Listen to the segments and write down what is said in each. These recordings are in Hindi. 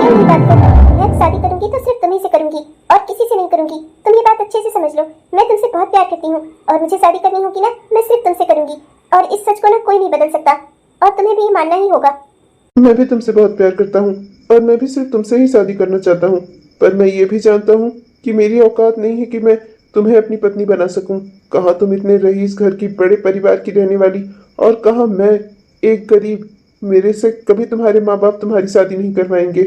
ये नहीं बात कर, मैं शादी करूंगी तो सिर्फ तुम्ही से करूंगी और किसी से नहीं करूंगी। तुम ये बात अच्छे से समझ लो, मैं तुमसे बहुत प्यार करती हूँ और मुझे शादी करनी होगी ना, मैं सिर्फ तुमसे करूंगी और इस सच को ना कोई नहीं बदल सकता और तुम्हें भी ये मानना ही होगा। मैं भी तुमसे बहुत प्यार करता हूँ और मैं भी सिर्फ तुमसे ही शादी करना चाहता हूँ, पर मैं ये भी जानता हूँ कि मेरी औकात नहीं है कि मैं तुम्हें अपनी पत्नी बना सकूं। कहाँ तुम इतने रईस घर की बड़े परिवार की रहने वाली और कहाँ मैं एक गरीब। मेरे से कभी तुम्हारे माँ बाप तुम्हारी शादी नहीं करवाएंगे।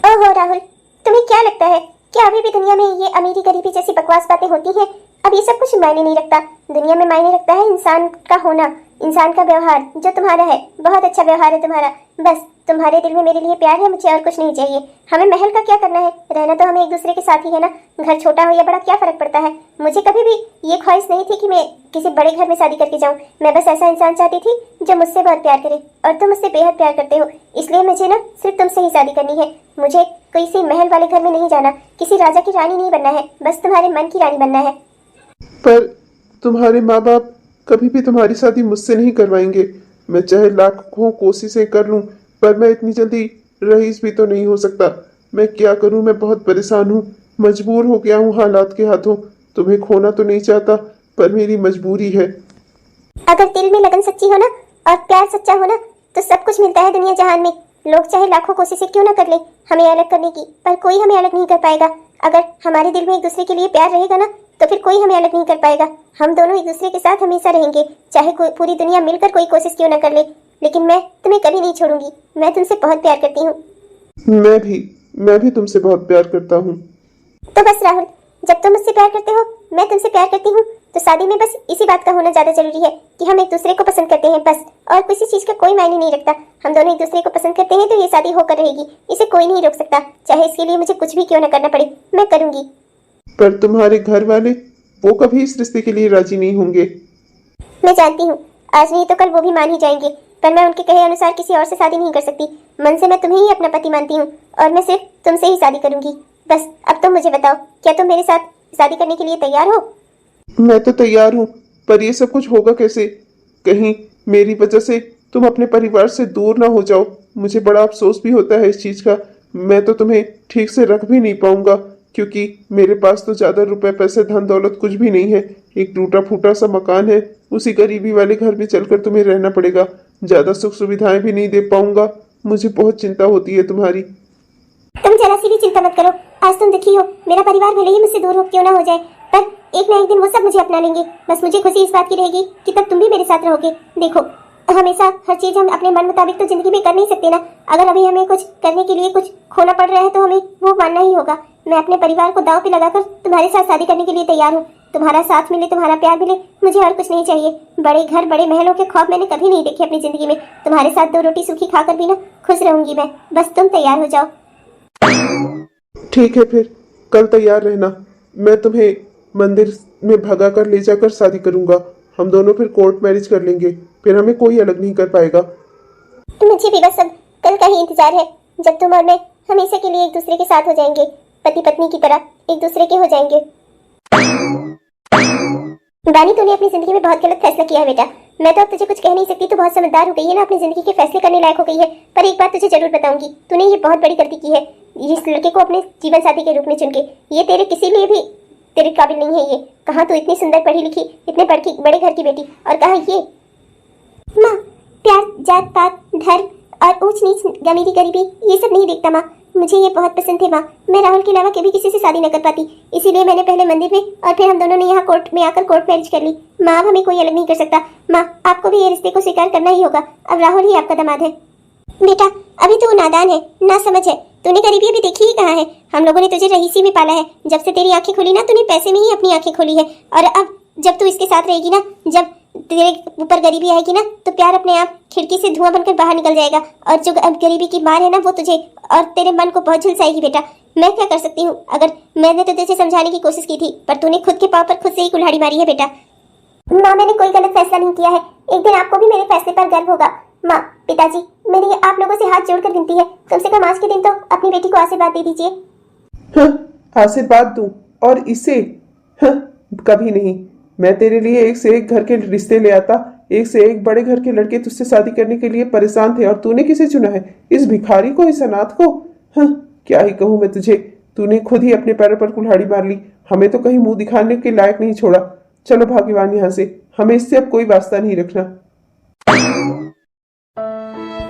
ओहो राहुल, तुम्हें क्या लगता है कि अभी भी दुनिया में ये अमीरी गरीबी जैसी बकवास बातें होती हैं? अब ये सब कुछ मायने नहीं रखता। दुनिया में मायने रखता है इंसान का होना, इंसान का व्यवहार। जो तुम्हारा है बहुत अच्छा व्यवहार है तुम्हारा, बस तुम्हारे दिल में मेरे लिए प्यार है, मुझे और कुछ नहीं चाहिए। हमें महल का क्या करना है, रहना तो हमें एक दूसरे के साथ ही है ना। घर छोटा हो या बड़ा क्या फर्क पड़ता है। मुझे कभी भी ये ख्वाहिश नहीं थी कि मैं किसी बड़े घर में शादी करके जाऊं। मैं बस ऐसा इंसान चाहती थी जो मुझसे बहुत प्यार करे और तुम मुझसे बेहद प्यार करते हो, इसलिए मुझे ना सिर्फ तुमसे ही शादी करनी है। मुझे किसी महल वाले घर में नहीं जाना, किसी राजा की रानी नहीं बनना है, बस तुम्हारे मन की रानी बनना है। पर तुम्हारे माँ बाप कभी भी तुम्हारी शादी मुझसे नहीं करवाएंगे। मैं चाहे लाखों कोशिशें कर लूं, पर मैं इतनी जल्दी रईस भी तो नहीं हो सकता। मैं क्या करूं, मैं बहुत परेशान हूं, मजबूर हो गया हूं हालात के हाथों। तुम्हें खोना तो नहीं चाहता, पर मेरी मजबूरी है। अगर दिल में लगन सच्ची हो ना और प्यार सच्चा हो ना, तो सब कुछ मिलता है दुनिया जहान में। लोग चाहे लाखों कोशिशें क्यों ना कर ले हमें अलग करने की, पर कोई हमें अलग नहीं कर पाएगा। अगर हमारे दिल में एक दूसरे के लिए प्यार रहेगा ना, तो फिर कोई हमें अलग नहीं कर पाएगा। हम दोनों एक दूसरे के साथ हमेशा रहेंगे, चाहे कोई पूरी दुनिया मिलकर कोई कोशिश क्यों ना कर ले। लेकिन मैं तुम्हें कभी नहीं छोड़ूंगी, मैं तुमसे बहुत प्यार करती हूँ। मैं भी तुमसे बहुत प्यार करता हूँ। तो बस राहुल, जब तुम मुझसे प्यार करते हो, मैं तुमसे प्यार करती हूँ, तो शादी में बस इसी बात का होना ज्यादा जरूरी है कि हम एक दूसरे को पसंद करते हैं, बस। और किसी चीज का कोई मायने नहीं रखता। हम दोनों एक दूसरे को पसंद करते हैं तो ये शादी होकर रहेगी, इसे कोई नहीं रोक सकता। चाहे इसके लिए मुझे कुछ भी क्यों ना करना पड़े, मैं करूंगी। पर तुम्हारे घर वाले वो कभी इस रिश्ते के लिए राजी नहीं होंगे। मैं जानती हूँ, आज नहीं तो कल वो भी मान ही जाएंगे, पर मैं उनके कहे अनुसार किसी और से शादी नहीं कर सकती। मन से मैं तुम्हें ही अपना पति मानती हूँ और मैं सिर्फ तुमसे ही शादी करूंगी, बस। अब तुम मुझे बताओ, क्या तुम मेरे साथ शादी करने के लिए तैयार हो? मैं तो तैयार हूँ, पर ये सब कुछ होगा कैसे? कहीं मेरी वजह से तुम अपने परिवार से दूर ना हो जाओ। मुझे बड़ा अफसोस भी होता है इस चीज का। मैं तो तुम्हें ठीक से रख भी नहीं पाऊंगा, क्योंकि मेरे पास तो ज्यादा रुपए पैसे धन दौलत कुछ भी नहीं है। एक टूटा फूटा सा मकान है, उसी गरीबी वाले घर में चलकर तुम्हें रहना पड़ेगा। ज्यादा सुख सुविधाएं भी नहीं दे पाऊंगा। मुझे बहुत चिंता होती है तुम्हारी। तुम जरा सी भी चिंता मत करो। आज तुम दुखी हो, मेरा परिवार भले ही मुझसे दूर हो क्यों ना हो जाए, पर एक ना एक दिन वो सब मुझे अपना लेंगे। बस मुझे खुशी इस बात की रहेगी कि तब तुम भी मेरे साथ रहोगे। देखो, हमेशा हर चीज हम अपने मन मुताबिक तो जिंदगी में कर नहीं सकते ना। अगर अभी हमें कुछ करने के लिए कुछ खोना पड़ रहा है तो हमें वो मानना ही होगा। मैं अपने परिवार को दांव पे लगाकर तुम्हारे साथ शादी करने के लिए तैयार हूँ। तुम्हारा साथ मिले, तुम्हारा प्यार मिले, मुझे और कुछ नहीं चाहिए। बड़े घर बड़े महलों के ख्वाब मैंने कभी नहीं देखे अपनी जिंदगी में। तुम्हारे साथ दो रोटी सूखी खाकर भी ना खुश रहूंगी मैं, बस तुम तैयार हो जाओ। ठीक है, फिर कल तैयार रहना। मैं तुम्हें मंदिर में भगा कर ले जाकर शादी करूंगा। हम दोनों फिर कोर्ट मैरिज कर लेंगे, फिर हमें कोई अलग नहीं कर पाएगा। मुझे भी बस अब कल का ही इंतजार है, जब तुम और मैं हमेशा के लिए एक दूसरे के साथ हो जाएंगे, पति पत्नी की तरह एक दूसरे के हो जाएंगे। रानी, तूने अपनी जिंदगी में बहुत गलत फैसला किया है बेटा। मैं तो अब तुझे कुछ कह नहीं सकती, तू बहुत समझदार हो गई है ना, अपनी जिंदगी के फैसले करने लायक हो गई है। पर एक बात तुझे जरूर बताऊंगी, तूने ये बहुत बड़ी गलती की है इस लड़के को अपने जीवन साथी के रूप में चुनके। ये तेरे किसी लिए भी तेरे काबिल नहीं है। ये कहाँ तू इतनी सुंदर पढ़ी लिखी, इतने बड़े घर की बेटी, और कहाँ ये माँ प्यार जात पात धर्म और ऊंच नीच अमीरी गरीबी ये सब नहीं देखता। माँ मुझे ये बहुत पसंद थे। माँ मैं राहुल के अलावा कभी किसी से शादी न कर पाती, इसीलिए मैंने पहले मंदिर में और फिर हम दोनों ने यहाँ कोर्ट में आकर कोर्ट मैरिज कर ली। माँ अब हमें कोई अलग नहीं कर सकता। माँ आपको भी ये रिश्ते को स्वीकार करना ही होगा। अब राहुल ही आपका दामाद है। बेटा अभी तू नादान है, ना समझ है। तूने गरीबी अभी देखी ही कहाँ है। हम लोगों ने तुझे रईसी में पाला है। जब से तेरी आंखें खुली ना, तूने पैसे में ही अपनी आंखें खोली है। और अब जब तू इसके साथ रहेगी ना, जब तेरे ऊपर गरीबी आएगी ना, तो प्यार अपने आप खिड़की से धुआं बनकर बाहर निकल जाएगा। और जो अब गरीबी की मार है ना, वो तुझे और तेरे मन को बहुत झुलसाएगी। बेटा मैं क्या कर सकती हूँ? अगर मैंने तो तुझे समझाने की कोशिश की थी, पर तूने खुद के पाँव पर खुद से ही कुल्हाड़ी मारी है। बेटा माँ मैंने कोई गलत फैसला नहीं किया है। एक दिन आपको भी मेरे फैसले पर गर्व होगा। माँ पिताजी, मेरी आप लोगों से हाथ जोड़कर विनती है, कम से कम आज के दिन तो अपनी बेटी को आशीर्वाद दे दीजिए। हाँ, आशीर्वाद दूं और इसे? हाँ, कभी नहीं। मैं तेरे लिए एक से एक घर के रिश्ते ले आता, एक से एक बड़े घर के लड़के तुझसे शादी करने के लिए परेशान थे, और तूने किसे चुना है? इस भिखारी को, इस अनाथ को? हाँ, क्या ही कहूँ मैं तुझे। तूने खुद ही अपने पैरों पर कुल्हाड़ी मार ली। हमें तो कहीं मुंह दिखाने के लायक नहीं छोड़ा। चलो भाग्यवान यहाँ से। हमें इससे अब कोई वास्ता नहीं रखना।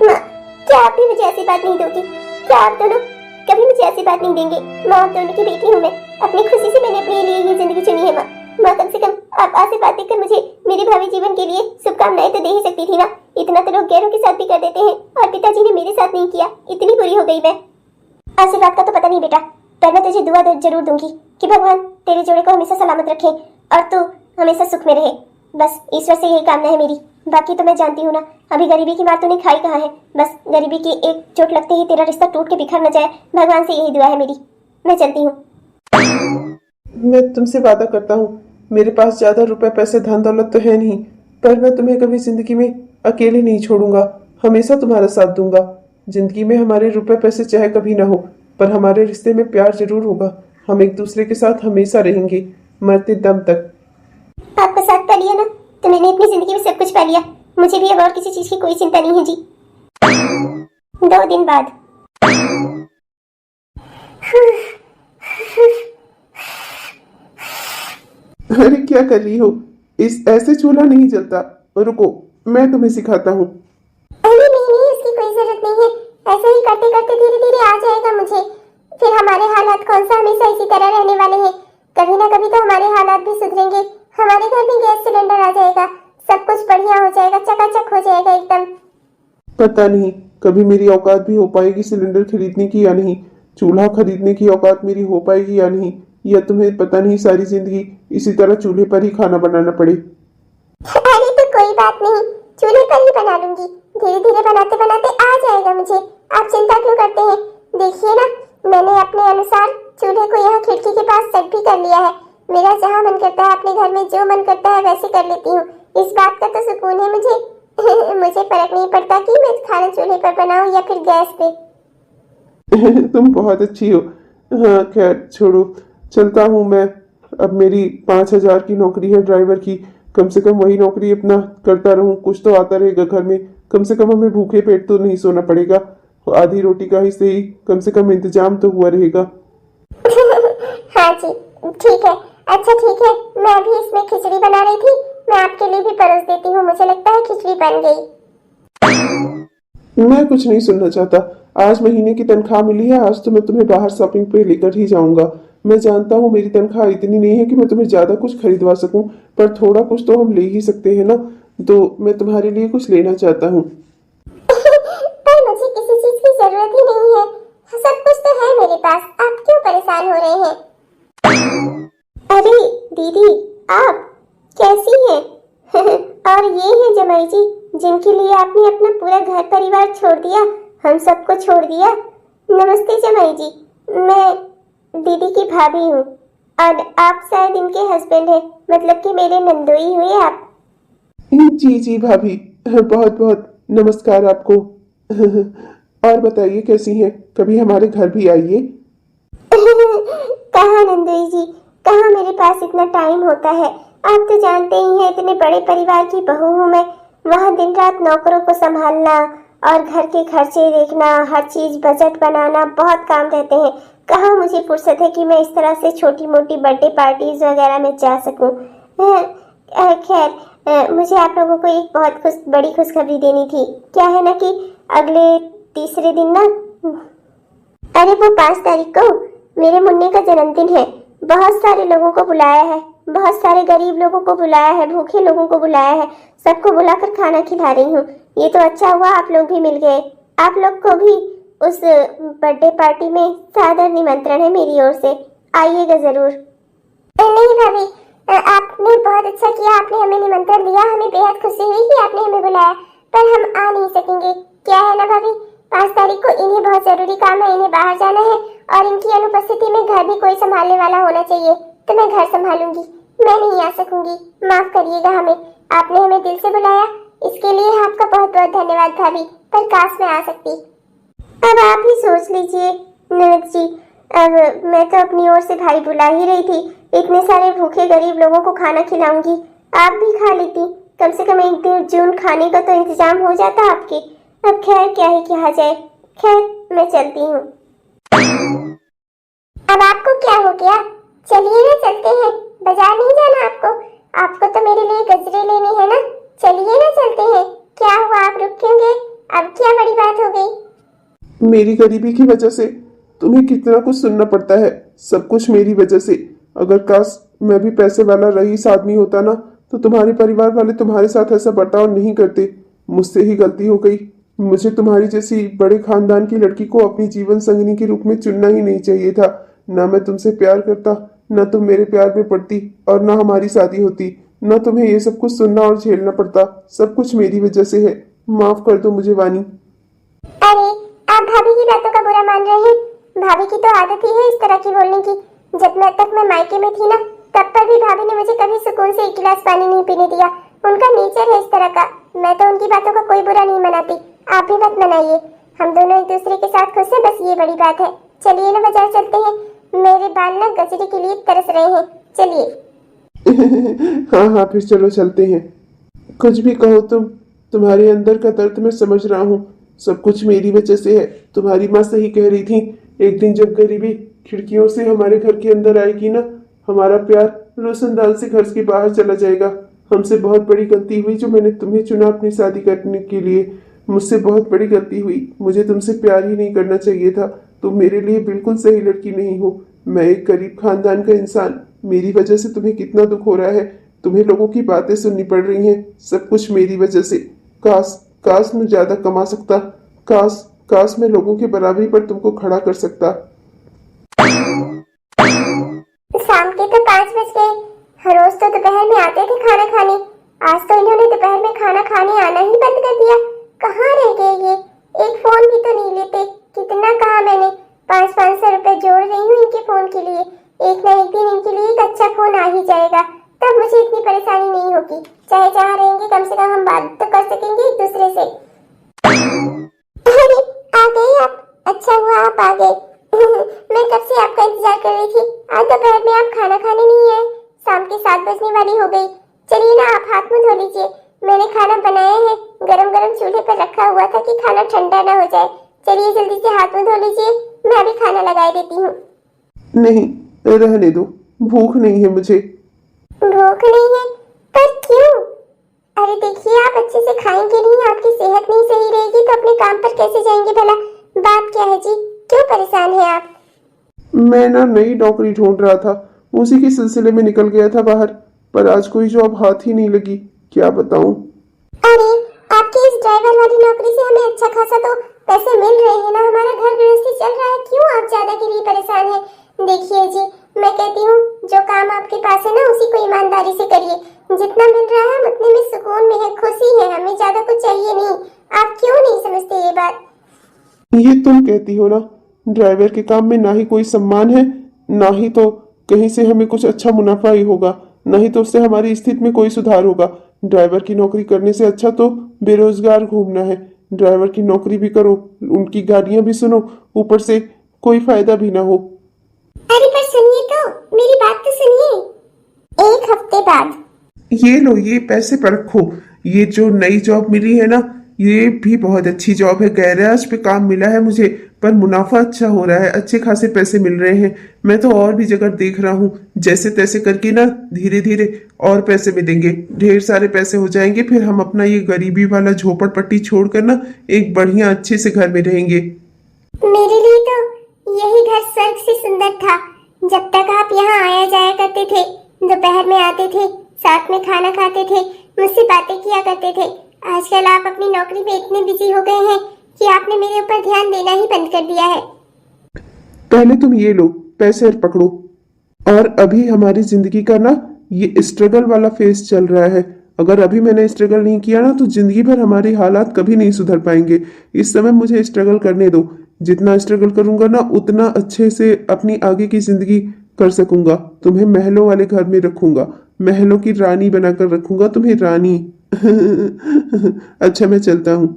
माँ, क्या आप भी मुझे ऐसी बात नहीं दोगी? क्या आप दोनों कभी मुझे ऐसी बात नहीं देंगे? माँ, आप दोनों की बेटी हूँ मैं। अपनी खुशी से मैंने अपने लिए ये जिंदगी चुनी है। माँ, माँ, कम से कम आप आशीर्वाद देकर मुझे मेरे भावी जीवन के लिए शुभकामनाएं तो दे ही सकती थी ना। इतना तो लोग गैरों के साथ भी कर देते हैं, और पिताजी ने मेरे साथ नहीं किया। इतनी बुरी हो गई मैं। आशीर्वाद का तो पता नहीं बेटा, पर मैं तुझे दुआ जरूर दूंगी कि भगवान तेरे जोड़े को हमेशा सलामत रखे और तू हमेशा सुख में रहे। बस ईश्वर से यही कामना है मेरी। बाकी तो मैं जानती हूँ ना, अभी गरीबी की मार तूने खाई कहाँ है। बस गरीबी की एक चोट लगते ही तेरा रिश्ता टूट के बिखर न जाए, भगवान से यही दुआ है मेरी। मैं चलती हूँ। मैं तुमसे वादा करता हूँ, मेरे पास ज्यादा रुपए पैसे धन दौलत तो है नहीं, पर मैं तुम्हें कभी जिंदगी में अकेले नहीं छोड़ूंगा। हमेशा तुम्हारा साथ दूंगा। जिंदगी में हमारे रुपए पैसे चाहे कभी ना हो, पर हमारे रिश्ते में प्यार जरूर होगा। हम एक दूसरे के साथ हमेशा रहेंगे, मरते दम तक। आपका साथ पा लिया ना, तो मैंने अपनी जिंदगी में सब कुछ पा लिया। मुझे भी अब और किसी चीज की कोई चिंता नहीं है जी। 2 दिन बाद। अरे क्या कर रही हो? इस ऐसे चूल्हा नहीं जलता। रुको, मैं तुम्हें सिखाता हूँ। अरे नहीं, इसकी कोई जरूरत नहीं है। ऐसे ही करते करते धीरे धीरे आ जाएगा मुझे। फिर हमारे हालात कौन सा हमेशा इसी तरह रहने वाले हैं। कभी ना कभी तो हमारे हालात भी सुधरेंगे। हमारे घर में गैस सिलेंडर आ जाएगा, सब कुछ बढ़िया हो जाएगा, चकाचक हो जाएगा एकदम। पता नहीं कभी मेरी औकात भी हो पाएगी सिलेंडर खरीदने की या नहीं, चूल्हा खरीदने की औकात मेरी हो पाएगी या नहीं, या तुम्हें पता नहीं सारी जिंदगी इसी तरह चूल्हे पर ही खाना बनाना पड़े। अरे तो कोई बात नहीं, चूल्हे पर ही बना लूंगी। धीरे धीरे बनाते बनाते आ जाएगा मुझे। आप चिंता क्यों करते हैं? देखिए ना, मैंने अपने अनुसार चूल्हे को यहाँ खिड़की के पास सेट भी कर लिया है। मेरा जहाँ मन करता है अपने घर में जो मन करता है वैसे कर लेती हूँ। इस बात का तो सुकून है मुझे। मुझे फर्क नहीं पड़ता कि मैं खाना चूल्हे पर बनाऊं या फिर गैस पे। तुम बहुत अच्छी हो। हाँ खैर छोड़ो, चलता हूँ मैं। अब मेरी 5,000 की नौकरी है ड्राइवर की। कम से कम वही नौकरी अपना करता रहूं, कुछ तो आता रहेगा घर में। कम से कम हमें भूखे पेट तो नहीं सोना पड़ेगा। आधी रोटी का ही सही, कम से कम इंतजाम तो हुआ रहेगा। हाँ जी, ठीक है। अच्छा ठीक है, मैं अभी इसमें खिचड़ी बना रही थी, मैं आपके लिए भी परोस देती हूँ। मुझे लगता है खिचड़ी बन गई। मैं कुछ नहीं सुनना चाहता। आज महीने की तनख्वाह मिली है, आज तो मैं तुम्हें बाहर शॉपिंग पे लेकर ही जाऊंगा। मैं जानता हूँ मेरी तनख्वाह इतनी नहीं है कि मैं तुम्हें ज्यादा कुछ खरीदवा सकूं, पर थोड़ा कुछ तो हम ले ही सकते हैं ना। तो मैं तुम्हारे लिए कुछ लेना चाहता हूँ। पर मुझे किसी चीज की जरूरत ही नहीं है, सब कुछ तो है मेरे पास। आप क्यों परेशान हो रहे हैं? अरे दीदी, आप कैसी हैं? और ये हैं जमाई जी, जिनके लिए आपने अपना पूरा घर परिवार छोड़ दिया, हम सबको छोड़ दिया। नमस्ते जमाई जी, मैं दीदी की भाभी हूँ और आप शायद इनके हस्बैंड हैं, मतलब कि मेरे नंदोई हुए आप। जी जी भाभी, बहुत बहुत नमस्कार आपको। और बताइए कैसी हैं? कभी हमारे घर भी आइए। कहाँ नंदोई जी, कहाँ मेरे पास इतना टाइम होता है। आप तो जानते ही हैं, इतने बड़े परिवार की बहू हूँ मैं। वहाँ दिन रात नौकरों को संभालना और घर के खर्चे देखना, हर चीज बजट बनाना, बहुत काम रहते हैं। कहाँ मुझे फुर्सत है कि मैं इस तरह से छोटी मोटी बर्थडे पार्टीज वगैरह में जा सकूं। खैर, मुझे आप लोगों को एक बहुत बड़ी खुशखबरी देनी थी। क्या है ना कि अगले तीसरे दिन ना, अरे वो 5 तारीख को मेरे मुन्ने का जन्मदिन है। बहुत सारे लोगों को बुलाया है, बहुत सारे गरीब लोगों को बुलाया है, भूखे लोगों को बुलाया है। सबको बुलाकर खाना खिला रही हूँ। ये तो अच्छा हुआ आप लोग भी मिल गए। आप लोग को भी उस बर्थडे पार्टी में सादर निमंत्रण है मेरी ओर से, आइएगा जरूर। नहीं भाभी, आपने बहुत अच्छा किया, आपने हमें निमंत्रण दिया। हमें बेहद खुशी हुई कि आपने हमें बुलाया, पर हम आ नहीं सकेंगे। क्या है ना भाभी, 5 तारीख को इन्हें बहुत जरूरी काम है, इन्हें बाहर जाना है और इनकी अनुपस्थिति में घर भी कोई संभालने वाला होना चाहिए, तो मैं घर संभालूंगी। मैं नहीं आ सकूंगी, माफ करिएगा हमें। आपने हमें दिल से बुलाया, इसके लिए आपका बहुत बहुत धन्यवाद भाभी, पर काश मैं आ सकती। अब आप ही सोच लीजिए ननद जी, अब मैं तो अपनी ओर से भाई बुला ही रही थी। इतने सारे भूखे गरीब लोगों को खाना खिलाऊंगी, आप भी खा लेती। कम से कम 1 जून खाने का तो इंतजाम हो जाता आपके। अब खैर क्या ही कहा जाए। खैर मैं चलती हूँ। अब आपको क्या हो गया? चलिए ना, चलते हैं। बाजार नहीं जाना आपको? आपको तो मेरे लिए गजरे लेने हैं ना। चलिए ना, चलते हैं। क्या हुआ, आप रुक क्यों गए? अब क्या बड़ी बात हो गई? मेरी गरीबी की वजह से तुम्हें कितना कुछ सुनना पड़ता है। सब कुछ मेरी वजह से। अगर काश मैं भी पैसे वाला रईस आदमी होता ना, तो तुम्हारे परिवार वाले तुम्हारे साथ ऐसा बर्ताव नहीं करते। मुझसे ही गलती हो गई। मुझे तुम्हारी जैसी बड़े खानदान की लड़की को अपनी जीवन संगिनी के रूप में चुनना ही नहीं चाहिए था। ना मैं तुमसे प्यार करता, ना तुम मेरे प्यार में पड़ती, और ना हमारी शादी होती। ना तुम्हें ये सब कुछ सुनना और झेलना पड़ता। सब कुछ मेरी वजह से है। माफ कर दो मुझे वानी। अरे, आप भाभी की बातों का बुरा मान रहे हैं? भाभी की तो आदत ही है इस तरह की बोलने की। जब तक मैं मायके में थी ना, तब पर भी भाभी ने मुझे कभी सुकून से एक गिलास पानी नहीं पीने दिया। उनका नेचर है इस तरह का। मैं तो उनकी बातों का कोई बुरा नहीं मनाती। आप भी मत मनाइए। हम दोनों एक दूसरे के साथ खुश हैं, बस ये बड़ी बात है। चलिए ना, बाजार चलते हैं। मेरे बाल ना गजरे के लिए तरस रहे हैं। चलिए। हाँ हाँ, फिर चलो चलते हैं। कुछ भी कहो तुम, तुम्हारे अंदर का दर्द मैं समझ रहा हूँ। सब कुछ मेरी वजह से है। तुम्हारी माँ सही कह रही थी। एक दिन जब गरीबी खिड़कियों से हमारे घर के अंदर आएगी ना, हमारा प्यार रोशनदान से घर के बाहर चला जाएगा। हमसे बहुत बड़ी गलती हुई जो मैंने तुम्हें चुना अपनी शादी करने के लिए। मुझसे बहुत बड़ी गलती हुई। मुझे तुमसे प्यार ही नहीं करना चाहिए था। तुम मेरे लिए बिल्कुल सही लड़की नहीं हो। मैं एक गरीब खानदान का इंसान। मेरी वजह से तुम्हें कितना दुख हो रहा है। तुम्हें लोगों की बातें सुननी पड़ रही हैं। सब कुछ मेरी वजह से। काश काश मैं ज्यादा कमा सकता। काश काश मैं लोगों के बराबरी पर तुमको खड़ा कर सकता। शाम के तो 5 बज गए। हर रोज तो दोपहर में आते थे खाना खाने। आज तो इन्होंने दोपहर में खाना खाने आना ही बंद कर दिया। कहाँ रह गए ये? एक फोन भी तो नहीं लेते। कितना कहा मैंने, 500 रुपए जोड़ रही हूँ इनके फोन के लिए। एक न एक दिन इनके लिए एक अच्छा फोन आ ही जाएगा, तब मुझे इतनी परेशानी नहीं होगी। चाहे जहाँ रहेंगे, कम से कम हम बात तो कर सकेंगे एक दूसरे से। अरे, आ गए आप? अच्छा हुआ आप आ गए। मैं कब से आपका इंतजार कर रही थी। आज दोपहर में आप खाना खाने नहीं आए। शाम के 7 बजने वाली हो गई। चलिए ना, आप हाथ मुंह धो लीजिए। मैंने खाना बनाया है, गरम गरम चूल्हे पर रखा हुआ था कि खाना ठंडा ना हो जाए। चलिए जल्दी से हाथ मुंह धो लीजिए, मैं अभी खाना लगा देती हूँ। नहीं, रहने दो। भूख नहीं है मुझे। भूख नहीं है? पर क्यों? अरे देखिए, आप अच्छे से खाएंगे नहीं, आपकी सेहत नहीं सही रहेगी तो अपने काम पर कैसे जाएंगे भला? बात क्या है जी, क्यों परेशान है आप? मैं ना नई नौकरी ढूंढ रहा था, उसी के सिलसिले में निकल गया था बाहर, पर आज कोई जॉब हाथ ही नहीं लगी। क्या बताऊं। अरे, आपकी इस ड्राइवर वाली नौकरी से हमें अच्छा खासा तो पैसे मिल रहे हैं ना, हमारा घर गृहस्थी चल रहा है। क्यों आप ज्यादा के लिए परेशान हैं? देखिए जी, मैं कहती हूँ जो काम आपके पास है ना, उसी को ईमानदारी से करिए। जितना मिल रहा है हम उतने में सुकून में है, खुशी है, हमें ज्यादा कुछ चाहिए नहीं। आप क्यों नहीं समझते ये बात? ये तुम कहती हो ना, ड्राइवर के काम में ना ही कोई सम्मान है, ना ही तो कहीं से हमें कुछ अच्छा मुनाफा ही होगा, ना ही तो उससे हमारी स्थिति में कोई सुधार होगा। ड्राइवर की नौकरी करने से अच्छा तो बेरोजगार घूमना है। ड्राइवर की नौकरी भी करो, उनकी गाड़ियां भी सुनो, ऊपर से कोई फायदा भी ना हो। अरे पर सुनिए तो, मेरी बात तो सुनिए। 1 हफ्ते बाद ये लो, ये पैसे पर रखो। ये जो नई जॉब मिली है ना, ये भी बहुत अच्छी जॉब है। गैराज पे काम मिला है मुझे, पर मुनाफा अच्छा हो रहा है, अच्छे खासे पैसे मिल रहे हैं। मैं तो और भी जगह देख रहा हूँ, जैसे तैसे करके ना धीरे धीरे और पैसे मिलेंगे, ढेर सारे पैसे हो जाएंगे। फिर हम अपना ये गरीबी वाला झोपड़पट्टी छोड़कर ना एक बढ़िया अच्छे से घर में रहेंगे। मेरे लिए तो यही घर स्वर्ग से सुंदर था। जब तक आप यहाँ आया जाया करते थे, दोपहर में आते थे, साथ में खाना खाते थे, मुझसे बातें किया करते थे। आजकल आप अपनी नौकरी में इतने बिजी हो गए हैं कि आपने मेरे ऊपर ध्यान देना ही बंद कर दिया है। पहले तुम ये लो, पैसे पकड़ो। और अभी हमारी जिंदगी का ना ये स्ट्रगल वाला फेज चल रहा है। अगर अभी मैंने स्ट्रगल नहीं किया ना, तो जिंदगी भर हमारी हालात कभी नहीं सुधर पाएंगे। इस समय मुझे स्ट्रगल करने दो। जितना स्ट्रगल करूंगा ना, उतना अच्छे से अपनी आगे की जिंदगी कर सकूंगा। तुम्हें महलों वाले घर में रखूंगा, महलों की रानी बनाकर रखूंगा तुम्हें, रानी। अच्छा, मैं चलता हूँ।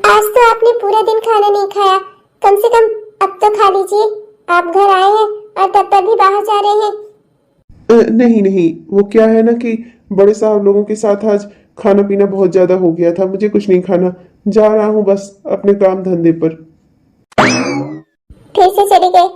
आज तो आपने पूरा दिन खाना नहीं खाया, कम से कम अब तो खा लीजिए। आप घर आए हैं और तब तक भी बाहर जा रहे हैं। नहीं नहीं, वो क्या है ना कि बड़े साहब लोगों के साथ आज खाना पीना बहुत ज्यादा हो गया था। मुझे कुछ नहीं खाना, जा रहा हूँ बस अपने काम धंधे पर। फिर से चले गए?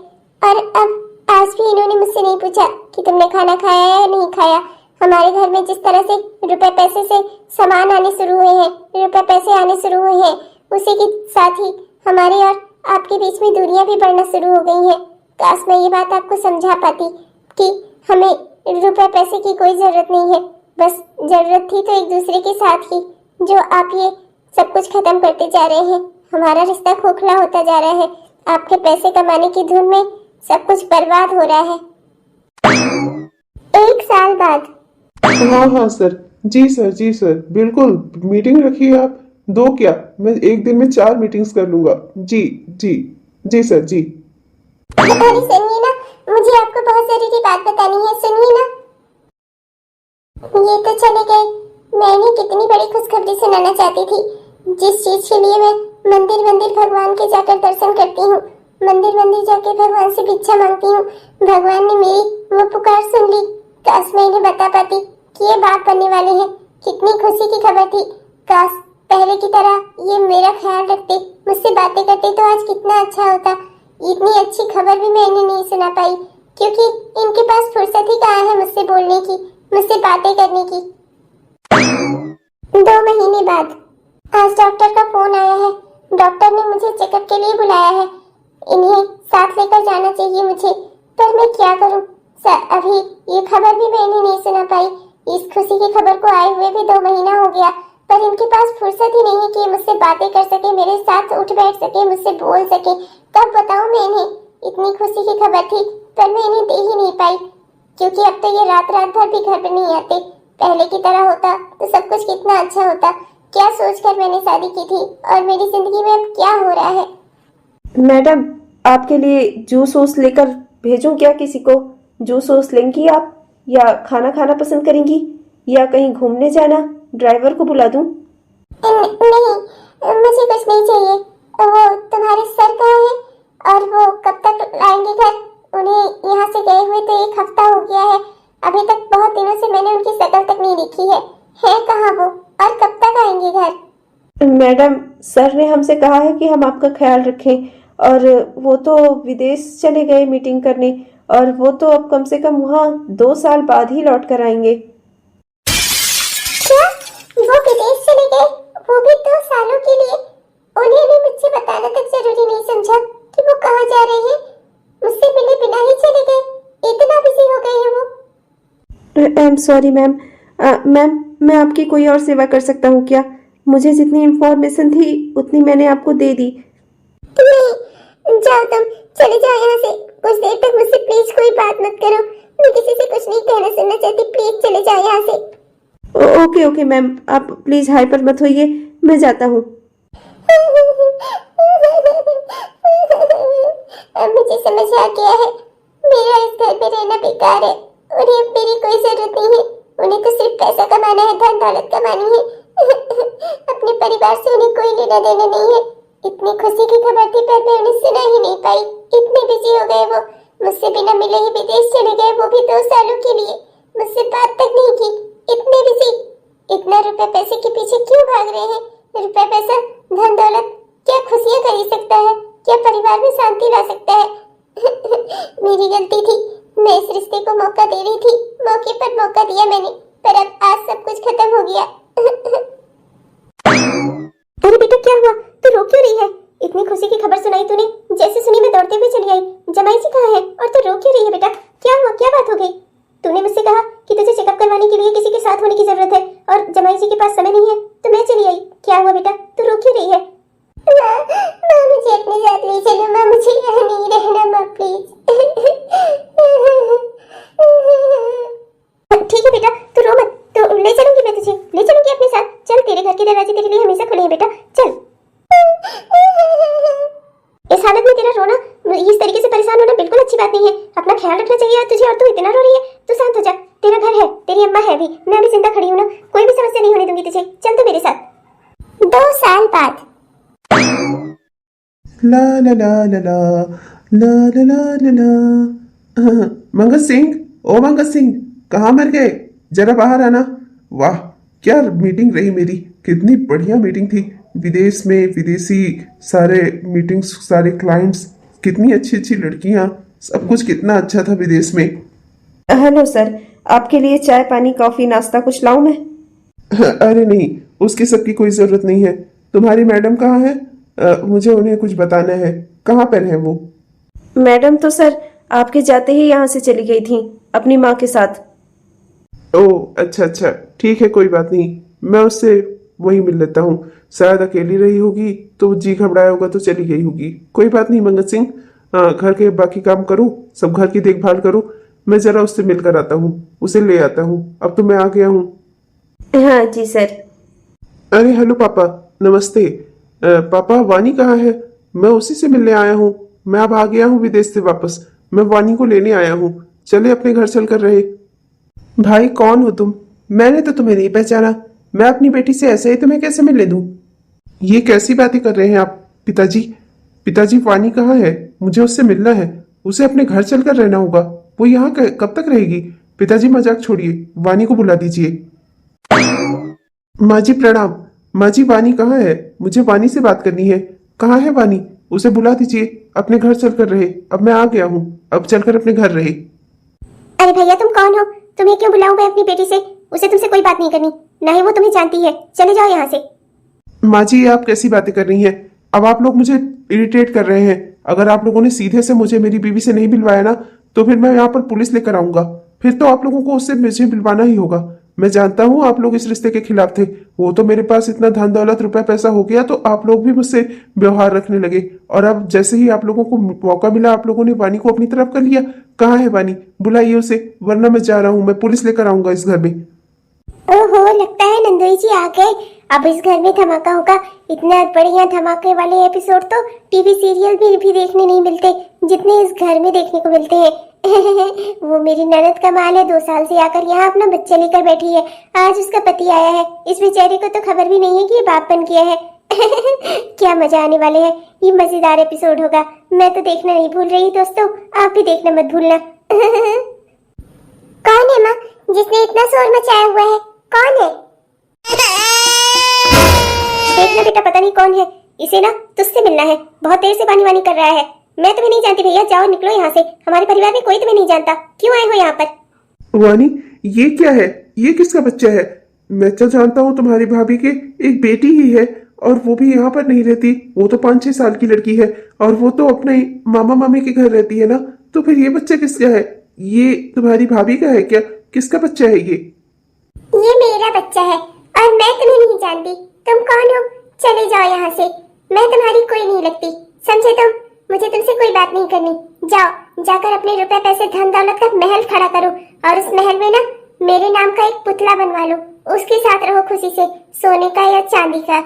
और अब आज भी इन्होंने मुझसे नहीं पूछा कि तुमने खाना खाया या नहीं खाया। हमारे घर में जिस तरह से रुपए पैसे से सामान आने शुरू हुए हैं, रुपए पैसे आने शुरू हुए हैं, उसी के साथ ही हमारे और आपके बीच में दूरियां भी बढ़ना शुरू हो गई हैं। काश मैं ये बात आपको समझा पाती कि हमें रुपए पैसे की कोई जरूरत नहीं है, बस जरूरत थी तो एक दूसरे के साथ ही। जो आप ये सब कुछ खत्म करते जा रहे हैं, हमारा रिश्ता खोखला होता जा रहा है। आपके पैसे कमाने की धुन में सब कुछ बर्बाद हो रहा है। 1 साल बाद। हाँ हाँ सर, जी सर, जी सर, बिल्कुल। मीटिंग रखिए आप। 2 क्या, मैं एक दिन में 4 मीटिंग्स कर लूंगा। जी जी, जी सर, जी। अरे सुनिए ना, मुझे आपको बहुत जरूरी बात बतानी है, सुनिए ना। ये तो चले गए, मैंने कितनी बड़ी खुशखबरी सुनाना चाहती थी। जिस चीज के लिए मैं मंदिर मंदिर भगवान के जाकर दर्शन करती हूँ, मंदिर मंदिर जाके भगवान से भिक्षा मांगती हूँ, भगवान ने मेरी वो पुकार सुन ली। काश मैं इन्हें बता पाती कि ये बाप बनने वाले हैं। कितनी खुशी की खबर थी। काश पहले की तरह ये मेरा ख्याल रखते, मुझसे बातें करते तो आज कितना अच्छा होता। इतनी अच्छी खबर भी मैं इन्हें नहीं सुना पाई क्योंकि इनके पास फुर्सत ही कहाँ है मुझसे बोलने की, मुझसे बातें करने की। 2 महीने बाद आज डॉक्टर का फोन आया है। डॉक्टर ने मुझे चेकअप के लिए बुलाया है। इन्हें साथ लेकर जाना चाहिए मुझे, पर मैं क्या करूं? अभी ये खबर भी मैं इन्हें नहीं सुना पाई। इस खुशी की खबर को आए हुए भी 2 महीना हो गया, पर इनके पास फुर्सत ही नहीं है कि मुझसे बातें कर सके, मेरे साथ उठ बैठ सके, मुझसे बोल सके। कब बताऊं मैं इन्हें? इतनी खुशी की खबर थी पर मैं इन्हें दे ही नहीं पाई क्योंकि अब तो ये रात रात भर भी घर पर नहीं आते। पहले की तरह होता तो सब कुछ कितना अच्छा होता। क्या सोचकर मैंने शादी की थी और मेरी जिंदगी में अब क्या हो रहा है? मैडम, आपके लिए जूस वूस लेकर भेजूं क्या किसी को? जूस वूस लेंगी आप, या खाना खाना पसंद करेंगी, या कहीं घूमने जाना? ड्राइवर को बुला दूं? नहीं, मुझे कुछ नहीं चाहिए। वो तुम्हारे सर कहाँ हैं और वो कब तक आएंगे घर? उन्हें यहाँ से गए हुए तो 1 हफ्ता हो गया है। अभी तक बहुत दिनों से मैंने उनकी शक्ल तक नहीं देखी है। कहाँ वो और कब तक आएंगे घर? मैडम, सर ने हमसे कहा है कि हम आपका ख्याल रखें, और वो तो विदेश चले गए मीटिंग करने, और वो तो अब कम से कम वहाँ 2 साल बाद ही लौट कर आएंगे। क्या? वो विदेश चले गए? वो भी 2 सालों के लिए? उन्हें भी मुझसे बताना तक जरूरी नहीं समझा कि वो कहाँ जा रहे हैं? मुझसे मिले बिना ही चले गए? इतना बिजी हो गए हैं वो? I am sorry ma'am. Ma'am, मैं आपकी कोई और सेवा कर सकता हूँ क्या? मुझे जितनी इन्फॉर्मेशन थी उतनी मैंने आपको दे दी। नहीं, जाओ तुम, चले जाओ यहाँ से। कुछ देर तक मुझसे प्लीज कोई बात मत करो। मैं किसी से कुछ नहीं कहना सुनना चाहती। प्लीज चले जाओ यहाँ से। ओके ओके मैम, आप प्लीज हाइपर मत होइए, मैं जाता हूँ। अब मुझे समझ आ गया है, मेरा इस घर में रहना बेकार है। उन्हें अब मेरी कोई जरूरत नहीं है। उन्हें तो सिर्फ पैसा कमाना है, धन दौलत कमानी है। अपने परिवार से उन्हें कोई लेना देना नहीं है। इतनी खुशी की खबर थी पर मैं उन्हें सुना ही नहीं पाई। इतने बिजी हो गए वो, मुझसे बिना मिले ही विदेश चले गए, वो भी 2 सालों के लिए। मुझसे बात तक नहीं की। इतने बिजी। इतना रुपए पैसे के पीछे क्यों भाग रहे हैं? रुपए पैसा, धन दौलत क्या खुशियां खरीद सकता है? क्या परिवार में शांति ला सकता है? मेरी गलती थी। मैं इस रिश्ते को मौका दे रही थी। मौके पर मौका दिया मैंने, पर अब आज सब कुछ खत्म हो गया। अरे बेटा, क्या हुआ? तू रो क्यों रही है? इतनी खुशी की खबर सुनाई तूने, जैसे सुनी मैं दौड़ते हुए चली आई। जमाई जी कहाँ है और तू रो क्यों रही है बेटा? क्या हुआ? क्या बात हो गई? तूने मुझसे कहा कि तुझे चेकअप करवाने के लिए किसी के साथ होने की जरूरत है और जमाई जी के पास समय नहीं है, तो मैं चली आई। क्या हुआ बेटा? तू रो क्यों रही है? माँ मुझे अपने साथ ले चलो। माँ मुझे यहाँ नहीं रहना। माँ प्लीज। ठीक है बेटा, तू रो मत। तो ले चलूंगी, मैं तुझे ले चलूंगी अपने साथ। चल, तेरे घर के दरवाजे तेरे लिए हमेशा खुले हैं बेटा, चल। इस हालत में तेरा रोना, इस तरीके से परेशान होना बिल्कुल अच्छी बात नहीं है। अपना ख्याल रखना चाहिए तुझे। और तू इतना रो रही है, तू शांत हो जा। तेरा घर है, तेरी अम्मा है भी, मैं भी जिंदा खड़ी हूँ ना। कोई भी समस्या नहीं होने दूंगी तुझे। चल तू मेरे साथ। 2 साल बाद। ला ला ला ला ला ला ला ला ला ला। मंगत सिंह, ओ मंगत सिंह, कहाँ मर गए? जरा बाहर आना। वाह, क्या मीटिंग रही मेरी। कितनी बढ़िया मीटिंग थी। विदेश में विदेशी सारे मीटिंग्स, सारे क्लाइंट्स, कितनी अच्छी अच्छी लड़कियां, सब कुछ कितना अच्छा था विदेश में। हेलो सर, आपके लिए चाय पानी कॉफी नाश्ता कुछ लाऊं मैं? अरे नहीं, उसकी सबकी कोई जरूरत नहीं है। तुम्हारी मैडम कहाँ है? मुझे उन्हें कुछ बताना है। कहाँ पर है वो? मैडम तो सर आपके जाते ही यहाँ से चली गई थी अपनी माँ के साथ। ओह अच्छा अच्छा, ठीक है, कोई बात नहीं, मैं उससे वहीं मिल लेता हूँ। शायद अकेली रही होगी तो जी घबराया होगा तो चली गई होगी। कोई बात नहीं मंगत सिंह, घर के बाकी काम करो, सब घर की देखभाल करो। मैं जरा उससे मिलकर आता हूँ, उसे ले आता हूँ। अब तो मैं आ गया हूँ। हाँ जी सर। अरे हेलो पापा, नमस्ते। पापा वानी कहाँ है? मैं उसी से मिलने आया हूँ। मैं अब आ गया हूँ विदेश से वापस। मैं वानी को लेने आया हूँ। चले अपने घर चल कर रहे। भाई कौन हो तुम? मैंने तो तुम्हें नहीं पहचाना। मैं अपनी बेटी से ऐसे ही तुम्हें कैसे मिलने दूं? ये कैसी बातें कर रहे हैं आप पिताजी? पिताजी वानी कहाँ है? मुझे उससे मिलना है। उसे अपने घर चलकर रहना होगा। वो यहाँ कब तक रहेगी? पिताजी मजाक छोड़िए, वानी को बुला दीजिए। माँ जी प्रणाम। माँ जी वानी कहाँ है? मुझे वानी से बात करनी है। कहाँ है वानी? उसे बुला दीजिए, अपने घर चलकर रहे। अब मैं आ गया हूँ, अब चलकर अपने घर रहे। अरे भैया तुम कौन हो? तुम्हें क्यों बुलाऊं मैं अपनी बेटी से? उसे तुमसे कोई बात नहीं करनी, ना ही वो तुम्हें जानती है। चले जाओ यहाँ से। माँ जी ये आप कैसी बातें कर रही हैं? अब आप लोग मुझे इरिटेट कर रहे हैं। अगर आप लोगों ने सीधे से मुझे मेरी बीवी से नहीं मिलवाया ना, तो फिर मैं यहाँ पर पुलिस लेकर आऊंगा। फिर तो आप लोगों को उससे मुझे मिलवाना ही होगा। मैं जानता हूँ आप लोग इस रिश्ते के खिलाफ थे। वो तो मेरे पास इतना धन दौलत रुपया पैसा हो गया तो आप लोग भी मुझसे व्यवहार रखने लगे। और अब जैसे ही आप लोगों को मौका मिला, आप लोगों ने वानी को अपनी तरफ कर लिया। कहाँ है वानी? बुलाइए उसे, वरना मैं जा रहा हूँ। मैं पुलिस लेकर आऊंगा इस घर में। ओहो, लगता है नंदोई जी आ गए। अब इस घर में धमाका होगा। इतना बढ़िया धमाके वाले एपिसोड तो टीवी सीरियल में भी देखने नहीं मिलते जितने इस घर में देखने को मिलते हैं। वो मेरी ननद कमाल है, 2 साल से आकर यहाँ अपना बच्चा लेकर बैठी है। आज उसका पति आया है। इस बेचारे को तो खबर भी नहीं है कि ये बाप बन गया है। क्या मजा आने वाले है। ये मजेदार एपिसोड होगा। मैं तो देखना नहीं भूल रही दोस्तों, आप भी देखना मत भूलना। कौन है माँ जिसने इतना शोर मचाया हुआ है? कौन है? देखना बेटा, पता नहीं कौन है। इसे ना तुझसे मिलना है। बहुत देर से पानी वानी कर रहा है। मैं तुम्हें नहीं जानती भैया, जाओ निकलो यहाँ से। हमारे परिवार में कोई तुम्हें नहीं जानता। क्यों आए हो यहाँ पर? वानी ये क्या है? ये किसका बच्चा है? मैं तो जानता हूँ तुम्हारी भाभी के एक बेटी ही है, और वो भी यहाँ पर नहीं रहती। वो तो 5-6 साल की लड़की है, और वो तो अपने मामा मामी के घर रहती है ना। तो फिर ये बच्चा किसका है? ये तुम्हारी भाभी का है क्या? किसका बच्चा है ये? ये मेरा बच्चा है और मैं तुम्हें नहीं जानती। तुम कौन हो? चले जाओ यहाँ से। मैं तुम्हारी कोई नहीं लगती, समझे तुम? मुझे तुमसे कोई बात नहीं करनी। जाओ, जाकर अपने रुपए पैसे धन दौलत का महल खड़ा करो, और उस महल में ना मेरे नाम का एक पुतला बनवा लो। उसके साथ रहो खुशी से, सोने का या चांदी का।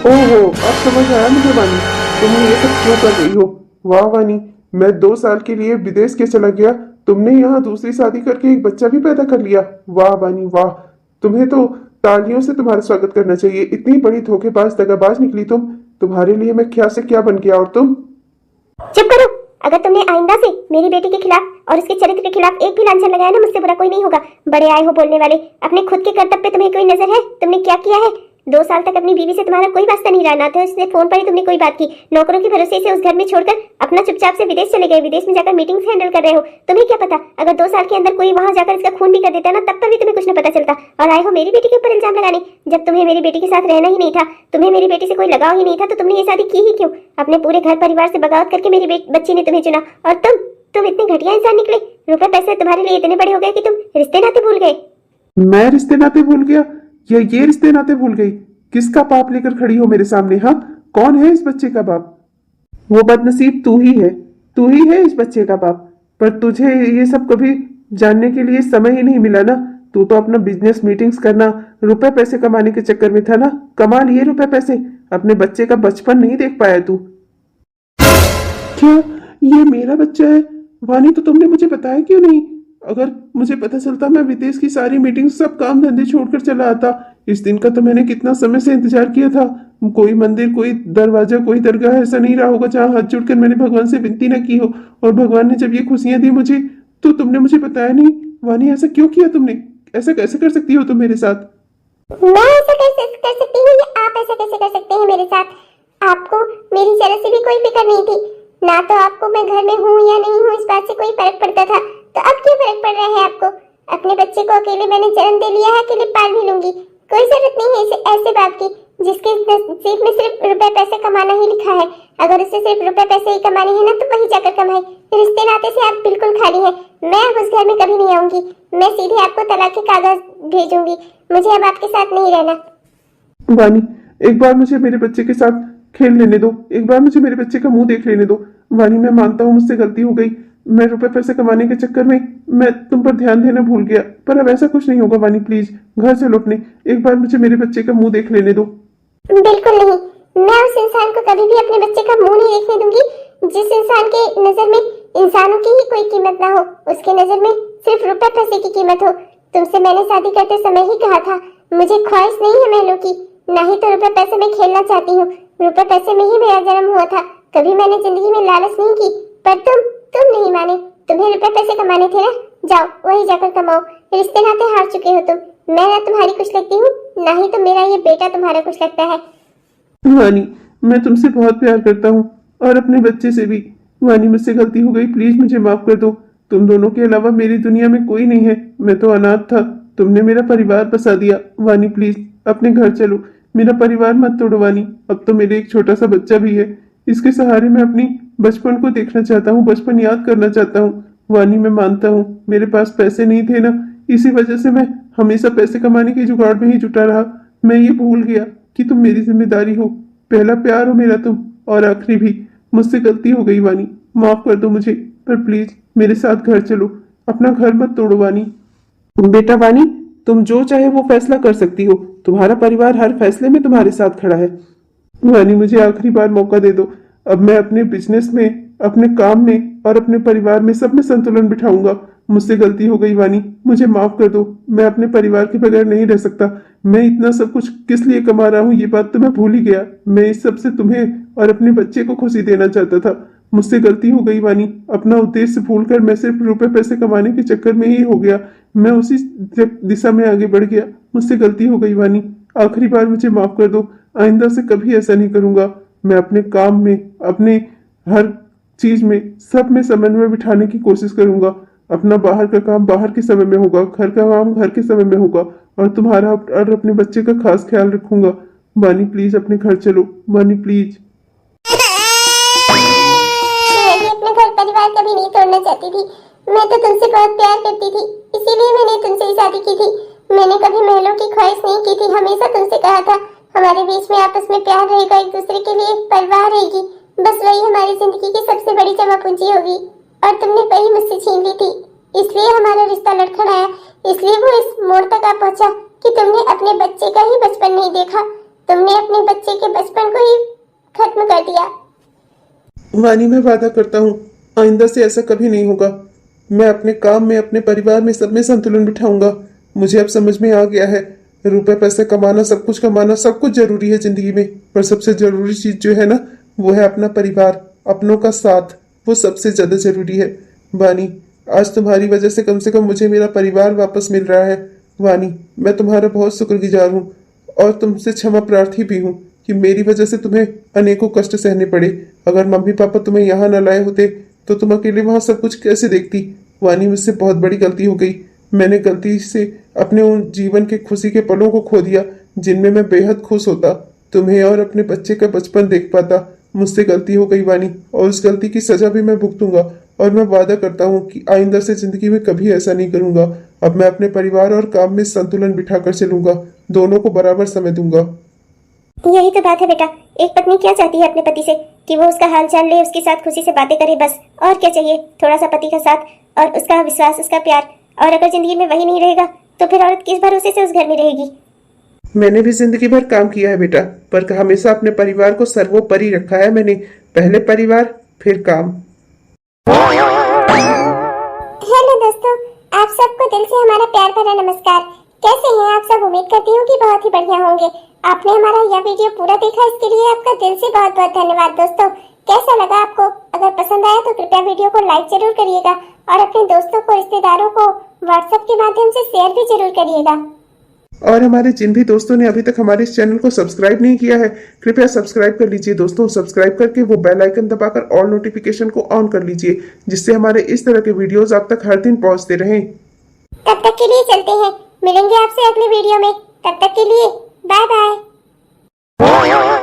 ओहो, अब समझ आया मुझे वानी, तुम ये सब क्यों कर रही हो। वाह वानी, मैं 2 साल के लिए विदेश के चला गया, तुमने यहाँ दूसरी शादी करके एक बच्चा भी पैदा कर लिया। वाह वानी वाह, तुम्हें तो तालियों से तुम्हारा स्वागत करना चाहिए। इतनी बड़ी धोखेबाज दगाबाज निकली तुम। तुम्हारे लिए मैं क्या से क्या बन गया। और तुम चुप करो। अगर तुमने आइंदा से मेरी बेटी के खिलाफ और उसके चरित्र के खिलाफ एक भी लांछन लगाया ना, मुझसे बुरा कोई नहीं होगा। बड़े आए हो बोलने वाले। अपने खुद के कर्तव्य पे तुम्हें कोई नजर है? तुमने क्या किया है? 2 साल तक अपनी बीवी से तुम्हारा कोई वास्ता नहीं रहा, ना तो उसने फोन पर ही तुमने कोई बात की। नौकरों के भरोसे से उस घर में छोड़कर अपना चुपचाप से विदेश चले गए। विदेश में जाकर मीटिंग्स हैंडल कर रहे हो। तुम्हें क्या पता, अगर 2 साल के अंदर कोई वहां जाकर इसका खून भी कर देता ना, तब पर भी तुम्हें कुछ न पता चलता। और आए हो मेरी बेटी के ऊपर इल्जाम लगाने, जब तुम्हें मेरी बेटी के साथ रहना ही नहीं था, तुम्हें मेरी बेटी से कोई लगाव ही नहीं था, तो तुमने ये शादी की ही क्यों? अपने पूरे घर परिवार से बगावत करके मेरी बच्ची ने तुम्हें चुना, और तुम इतने घटिया इंसान निकले। रुपए पैसे तुम्हारे लिए इतने बड़े हो गए कि तुम रिश्ते नाते भूल गए। मैं रिश्ते नाते भूल गया या ये रिश्ते नाते भूल गई? किसका पाप लेकर खड़ी हो मेरे सामने? हाँ, कौन है इस बच्चे का बाप? वो बदनसीब तू ही है, तू ही है इस बच्चे का बाप। पर तुझे ये सब कभी जानने के लिए समय ही नहीं मिला ना। तू तो अपना बिजनेस मीटिंग्स करना, रुपए पैसे कमाने के चक्कर में था ना। कमा लिए रुपए पैसे, अपने बच्चे का बचपन नहीं देख पाया तू। क्या ये मेरा बच्चा है? वानी, तो तुमने मुझे बताया क्यों नहीं? अगर मुझे पता चलता, मैं विदेश की सारी मीटिंग सब काम धंधे छोड़कर चला आता। इस दिन का तो मैंने कितना समय से इंतजार किया था। कोई मंदिर, कोई दरवाजा, कोई दरगाह ऐसा नहीं रहा होगा जहाँ हाथ जोड़कर मैंने भगवान से विनती न की हो। और भगवान ने जब ये खुशियां दी मुझे, तो तुमने मुझे बताया नहीं। वानी, ऐसा क्यों किया तुमने? ऐसा कैसे कर सकती हो तुम मेरे साथ? मैं ऐसा कैसे कर सकती हूँ या आप ऐसा कैसे कर सकते हैं मेरे साथ? आपको मेरी जरा से भी कोई फिक्र नहीं थी, ना तो आपको मैं घर में हूँ या नहीं हूँ इस बात से कोई फर्क पड़ता था, तो अब क्यों फर्क पड़ रहा है आपको? अपने बच्चे को अकेले मैंने जन्म दे लिया है, अकेले पाल भी लूंगी। कोई जरूरत नहीं है ऐसे बात की जिसके नसीब में सिर्फ रुपए पैसे कमाना ही लिखा है। अगर उसे सिर्फ रुपए पैसे ही कमाने हैं ना तो वही जाकर कमाए। रिश्ते नाते से आप बिल्कुल खाली हैं। मैं अब उस घर में कभी नहीं आऊंगी। मैं सीधे आपको तलाक के कागज भेजूंगी। मुझे अब आपके साथ नहीं रहना। वानी, एक बार मुझे मेरे बच्चे के साथ खेल लेने दो, एक बार मुझे मेरे बच्चे का मुंह देख लेने दो। वानी, मैं मानता हूँ मुझसे गलती हो गई। मैं रुपए पैसे कमाने के चक्कर में मैं तुम पर ध्यान देना भूल गया, पर अब ऐसा कुछ नहीं होगा। वानी प्लीज घर से लौटने, एक बार मुझे मेरे बच्चे का मुंह देख लेने दो। बिल्कुल नहीं, मैं उस इंसान को कभी भी अपने बच्चे का मुंह नहीं देखने दूंगी जिस इंसान के नजर में इंसानों की ही कोई कीमत ना हो, उसके नजर में सिर्फ रुपए पैसे की कीमत हो। तुमसे मैंने शादी करते समय ही कहा था, मुझे ख्वाहिश नहीं है महलों की, ना ही तो रुपए पैसे में खेलना चाहती हूँ। रुपए पैसे में ही मेरा जन्म हुआ था, कभी मैंने जिंदगी में लालच नहीं की। पर तुम नहीं माने। तुम्हें रुपए पैसे कमाने थे ना, जाओ वही जाकर कमाओ। रिश्ते नाते हार चुके हो तुम। मैं ना तुम्हारी कुछ लगती हूँ, ना ही तो मेरा ये बेटा तुम्हारा कुछ लगता है। वानी, मैं तुमसे बहुत प्यार करता हूँ और अपने बच्चे से भी। वानी, मुझसे गलती हो गई, प्लीज मुझे माफ कर दो। तुम दोनों के अलावा मेरी दुनिया में कोई नहीं है। मैं तो अनाथ था, तुमने मेरा परिवार बसा दिया। वानी प्लीज अपने घर चलो, मेरा परिवार मत तोड़ो। वानी, अब तो मेरे एक छोटा सा बच्चा भी है, इसके सहारे मैं अपनी बचपन को देखना चाहता हूँ, बचपन याद करना चाहता हूँ। वानी, मैं मानता हूँ मेरे पास पैसे नहीं थे ना, इसी वजह से मैं हमेशा पैसे कमाने के जुगाड़ में ही जुटा रहा। मैं ये भूल गया कि तुम मेरी जिम्मेदारी हो, पहला प्यार हो मेरा तुम, और आखिरी भी। मुझसे गलती हो गई वानी, माफ कर दो मुझे, पर प्लीज मेरे साथ घर चलो, अपना घर मत तोड़ो। वानी बेटा, वानी तुम जो चाहे वो फैसला कर सकती हो, तुम्हारा परिवार हर फैसले में तुम्हारे साथ खड़ा है। वानी, मुझे आखिरी बार मौका दे दो। अब मैं अपने बिजनेस में, अपने काम में और अपने परिवार में सब में संतुलन बिठाऊंगा। मुझसे गलती हो गई वानी, मुझे माफ कर दो। मैं अपने परिवार के बगैर नहीं रह सकता। मैं इतना सब कुछ किस लिए कमा रहा हूँ ये बात तो मैं भूल ही गया। मैं इस सब से तुम्हें और अपने बच्चे को खुशी देना चाहता था। मुझसे गलती हो गई वानी, अपना उद्देश्य भूलकर मैं सिर्फ रुपए पैसे कमाने के चक्कर में ही हो गया। मैं उसी दिशा में आगे बढ़ गया। मुझसे गलती हो गई वानी, आखिरी बार मुझे माफ कर दो। आइंदा से कभी ऐसा नहीं करूंगा। मैं अपने काम में, अपने हर चीज में, सब में समन्वय बिठाने की कोशिश करूंगा। अपना बाहर का काम बाहर के समय में होगा, घर का काम घर के समय में होगा, और तुम्हारा और अपने बच्चे का खास ख्याल रखूंगा। वानी प्लीज अपने घर चलो। वानी प्लीज। मैं भी अपने घर परिवार कभी नहीं तोड़ना चाहती थी। मैं तो तुमसे बहुत प्यार करती थी, इसीलिए मैंने तुमसे ही शादी की थी। मैंने कभी महलों की ख्वाहिश नहीं की थी। हमेशा तुमसे कहा था हमारे बीच में आपस में प्यार रहेगा, एक दूसरे के लिए एक परिवार रहेगी। बस वही हमारी जिंदगी की सबसे बड़ी जमा पूंजी होगी, और तुमने वही मुझसे छीन ली थी। इसलिए हमारा रिश्ता लड़खड़ाया, इसलिए वो इस मोड़ तक आ पहुंचा कि तुमने अपने बच्चे का ही बचपन नहीं देखा। तुमने अपने बच्चे के बचपन को ही खत्म कर दिया। वानी, मैं वादा करता हूँ आइंदा से ऐसा कभी नहीं होगा। मैं अपने काम में, अपने परिवार में, सब में संतुलन बिठाऊंगा। मुझे अब समझ में आ गया है, रुपए पैसे कमाना, सब कुछ कमाना, सब कुछ जरूरी है जिंदगी में, पर सबसे जरूरी चीज जो है ना, वो है अपना परिवार, अपनों का साथ। वो सबसे ज्यादा जरूरी है। वानी, आज तुम्हारी वजह से कम मुझे मेरा परिवार वापस मिल रहा है। वानी, मैं तुम्हारा बहुत शुक्रगुजार हूँ और तुमसे क्षमा प्रार्थी भी हूँ कि मेरी वजह से तुम्हें अनेकों कष्ट सहने पड़े। अगर मम्मी पापा तुम्हें यहाँ न लाए होते तो तुम अकेले वहां सब कुछ कैसे देखती। वानी, मुझसे बहुत बड़ी गलती हो गई। मैंने गलती से अपने उन जीवन के खुशी के पलों को खो दिया जिनमें मैं बेहद खुश होता, तुम्हें और अपने बच्चे का बचपन देख पाता। मुझसे गलती हो गई वानी, और उस गलती की सजा भी मैं भुगतूंगा, और मैं वादा करता हूँ कि आइंदा से जिंदगी में कभी ऐसा नहीं करूंगा। अब मैं अपने परिवार और काम में संतुलन बिठाकर चलूंगा, दोनों को बराबर समय दूंगा। यही तो बात है बेटा, एक पत्नी क्या चाहती है अपने पति से कि वो उसका हाल चाल ले, उसके साथ खुशी से बातें करे, बस। और क्या चाहिए? थोड़ा सा पति का साथ और उसका विश्वास, उसका प्यार। और अगर जिंदगी में वही नहीं रहेगा तो फिर औरत किस भरोसे से उस घर में रहेगी? मैंने भी जिंदगी भर काम किया है बेटा, पर हमेशा अपने परिवार को सर्वोपरि रखा है मैंने। पहले परिवार, फिर काम। हेलो दोस्तों, आप सबको दिल से हमारा प्यार भरा नमस्कार। कैसे हैं आप सब? उम्मीद करती हूँ कि बहुत ही बढ़िया होंगे। आपने हमारा यह वीडियो पूरा देखा, इसके लिए आपका दिल से बहुत बहुत धन्यवाद। दोस्तों, कैसा लगा आपको? अगर पसंद आया तो कृपया वीडियो को लाइक जरूर करिएगा और अपने दोस्तों को, रिश्तेदारों को व्हाट्सएप के माध्यम से शेयर भी जरूर करिएगा। और हमारे जिन भी दोस्तों ने अभी तक हमारे इस चैनल को सब्सक्राइब नहीं किया है, कृपया सब्सक्राइब कर लीजिए दोस्तों। सब्सक्राइब करके वो बेल आइकन दबाकर ऑल नोटिफिकेशन को ऑन कर लीजिए, जिससे हमारे इस तरह के वीडियोस आप तक हर दिन पहुंचते रहें। तब तक के लिए चलते हैं, मिलेंगे आपसे अगले वीडियो में। तब तक के लिए बाय बाय।